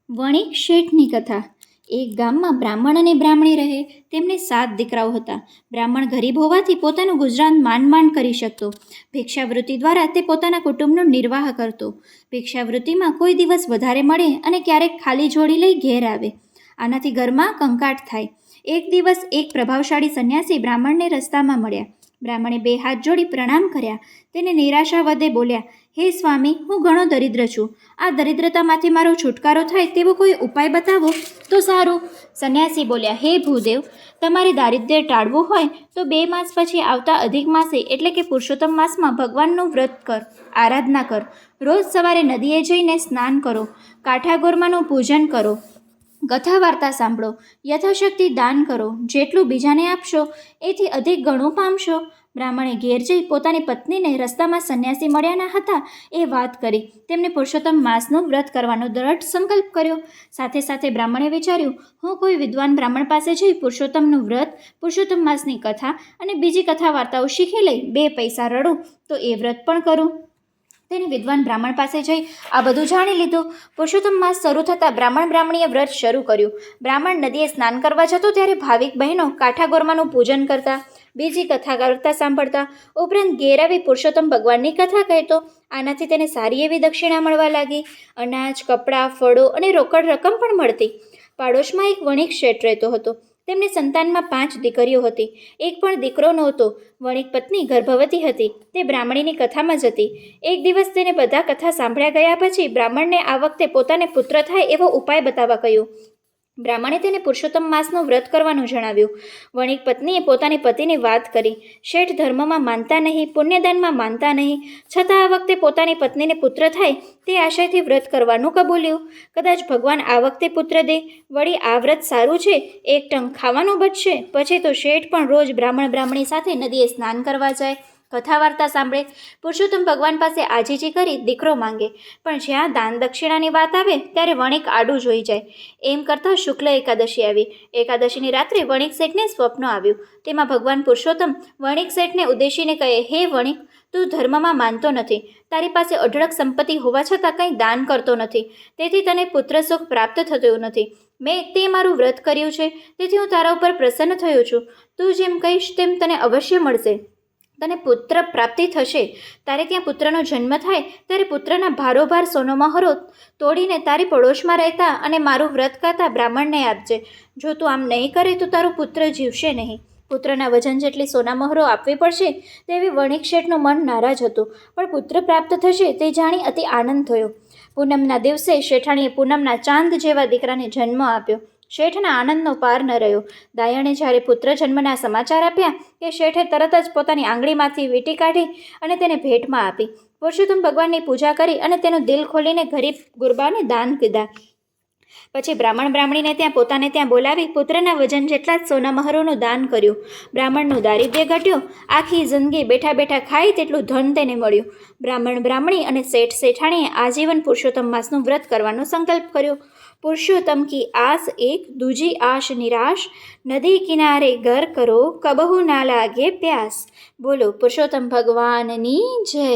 વણિક શેઠની કથા. એક ગામમાં બ્રાહ્મણ અને બ્રાહ્મણી રહે. તેમને 7 દીકરાઓ હતા. બ્રાહ્મણ ગરીબ હોવાથી પોતાનું ગુજરાન માંડ કરી શકતો. ભિક્ષાવૃત્તિ દ્વારા તે પોતાના કુટુંબનો નિર્વાહ કરતો. ભિક્ષાવૃત્તિમાં કોઈ દિવસ વધારે મળે અને ક્યારેક ખાલી જોડી લઈ ઘેર આવે. આનાથી ઘરમાં કંકાટ થાય. એક દિવસ એક પ્રભાવશાળી સંન્યાસી બ્રાહ્મણને રસ્તામાં મળ્યા. બ્રાહ્મણે 2 હાથ જોડી પ્રણામ કર્યા. તેને નિરાશા વધે બોલ્યા, હે સ્વામી, હું ઘણો દરિદ્ર છું. આ દરિદ્રતામાંથી મારો છુટકારો થાય તેવો કોઈ ઉપાય બતાવો તો સારું. સંન્યાસી બોલ્યા, હે ભૂદેવ, તમારે દારિદ્ર્ય ટાળવું હોય તો 2 માસ પછી આવતા અધિક માસે એટલે કે પુરુષોત્તમ માસમાં ભગવાનનું વ્રત કર, આરાધના કર. રોજ સવારે નદીએ જઈને સ્નાન કરો, કાઠાગોરમાનું પૂજન કરો, કથા વાર્તા સાંભળો, યથાશક્તિ દાન કરો. જેટલું બીજાને આપશો એથી અધિક ગણું પામશો. બ્રાહ્મણે ઘેર જઈ પોતાની પત્નીને રસ્તામાં સંન્યાસી મળ્યાના હતા એ વાત કરી. તેમને પુરુષોત્તમ માસનું વ્રત કરવાનો દ્રઢ સંકલ્પ કર્યો. સાથે સાથે બ્રાહ્મણે વિચાર્યું, હું કોઈ વિદ્વાન બ્રાહ્મણ પાસે જઈ પુરુષોત્તમનું વ્રત, પુરુષોત્તમ માસની કથા અને બીજી કથા વાર્તાઓ શીખી લઈ 2 પૈસા રડું તો એ વ્રત પણ કરું. તેને વિદ્વાન બ્રાહ્મણ પાસે જઈ આ બધું જાણી લીધું. પુરુષોત્તમ માસ શરૂ થતાં બ્રાહ્મણીએ વ્રત શરૂ કર્યું. બ્રાહ્મણ નદીએ સ્નાન કરવા જતો ત્યારે ભાવિક બહેનો કાઠાગોરમાનું પૂજન કરતા, બીજી કથા વાર્તા સાંભળતા, ઉપરાંત ઘેર આવી પુરુષોત્તમ ભગવાનની કથા કહેતો. આનાથી તેને સારી એવી દક્ષિણા મળવા લાગી. અનાજ, કપડાં, ફળો અને રોકડ રકમ પણ મળતી. પાડોશમાં એક વણિક શેઠ રહેતો હતો. તેમની સંતાનમાં 5 દીકરીઓ હતી, એક પણ દીકરો નહોતો. વણિક પત્ની ગર્ભવતી હતી. તે બ્રાહ્મણીની કથામાં જ હતી. એક દિવસ તેને બધા કથા સાંભળ્યા ગયા પછી બ્રાહ્મણને આ વખતે પોતાને પુત્ર થાય એવો ઉપાય બતાવવા કહ્યું. બ્રાહ્મણે તેને પુરુષોત્તમ માસનું વ્રત કરવાનું જણાવ્યું. વણિક પત્નીએ પોતાની પતિની વાત કરી. શેઠ ધર્મમાં માનતા નહીં, પુણ્યદાનમાં માનતા નહીં, છતાં આ વખતે પોતાની પત્નીને પુત્ર થાય તે આશયથી વ્રત કરવાનું કબૂલ્યું. કદાચ ભગવાન આ વખતે પુત્ર દે. વળી આ વ્રત સારું છે, એક ટંક ખાવાનું બચશે. પછી તો શેઠ પણ રોજ બ્રાહ્મણી સાથે નદીએ સ્નાન કરવા જાય, કથા વાર્તા સાંભળે, પુરુષોત્તમ ભગવાન પાસે આજીજી કરી દીકરો માંગે. પણ જ્યાં દાન દક્ષિણાની વાત આવે ત્યારે વણિક આડું જોઈ જાય. એમ કરતાં શુક્લ એકાદશી આવી. એકાદશીની રાત્રે વણિક શેઠને સ્વપ્ન આવ્યું. તેમાં ભગવાન પુરુષોત્તમ વણિક શેઠને ઉદ્દેશીને કહે, હે વણિક, તું ધર્મમાં માનતો નથી. તારી પાસે અઢળક સંપત્તિ હોવા છતાં કંઈ દાન કરતો નથી. તેથી તને પુત્ર સુખ પ્રાપ્ત થતું નથી. મેં તે મારું વ્રત કર્યું છે, તેથી હું તારા ઉપર પ્રસન્ન થયો છું. તું જેમ કહીશ તેમ તને અવશ્ય મળશે. તને પુત્ર પ્રાપ્તિ થશે. તારે ત્યાં પુત્રનો જન્મ થાય ત્યારે પુત્રના ભારોભાર સોનો મહોરો તોડીને તારી પડોશમાં રહેતા અને મારું વ્રત કરતા બ્રાહ્મણને આપજે. જો તું આમ નહીં કરે તો તારો પુત્ર જીવશે નહીં. પુત્રના વજન જેટલી સોના મહોરો આપવી પડશે તેવી વણિક શેઠનું મન નારાજ હતું. પણ પુત્ર પ્રાપ્ત થશે તે જાણી અતિ આનંદ થયો. પૂનમના દિવસે શેઠાણીએ પૂનમના ચાંદ જેવા દીકરાને જન્મ આપ્યો. શેઠના આનંદનો પાર ન રહ્યો. દાયણે જ્યારે પુત્ર જન્મના સમાચાર આપ્યા કે શેઠે તરત જ પોતાની આંગળીમાંથી વીંટી કાઢી અને તેને ભેટમાં આપી. પુરુષોત્તમ ભગવાનની પૂજા કરી અને તેનું દિલ ખોલીને ગરીબ ગુરબાને દાન કીધા. પછી બ્રાહ્મણીને પોતાને ત્યાં બોલાવી પુત્રના વજન જેટલા જ સોના મહોરોનું દાન કર્યું. બ્રાહ્મણનું દારિદ્ર્ય ઘટ્યું. આખી જિંદગી બેઠા બેઠા ખાય તેટલું ધન તેને મળ્યું. બ્રાહ્મણી અને શેઠ શેઠાણીએ આજીવન પુરુષોત્તમ માસનું વ્રત કરવાનો સંકલ્પ કર્યો. પુરુષોત્તમ કી આસ એક, દૂજી આશ નિરાશ, નદી કિનારે ઘર કરો, કબહુ ના લાગે પ્યાસ. બોલો પુરુષોત્તમ ભગવાનની જય.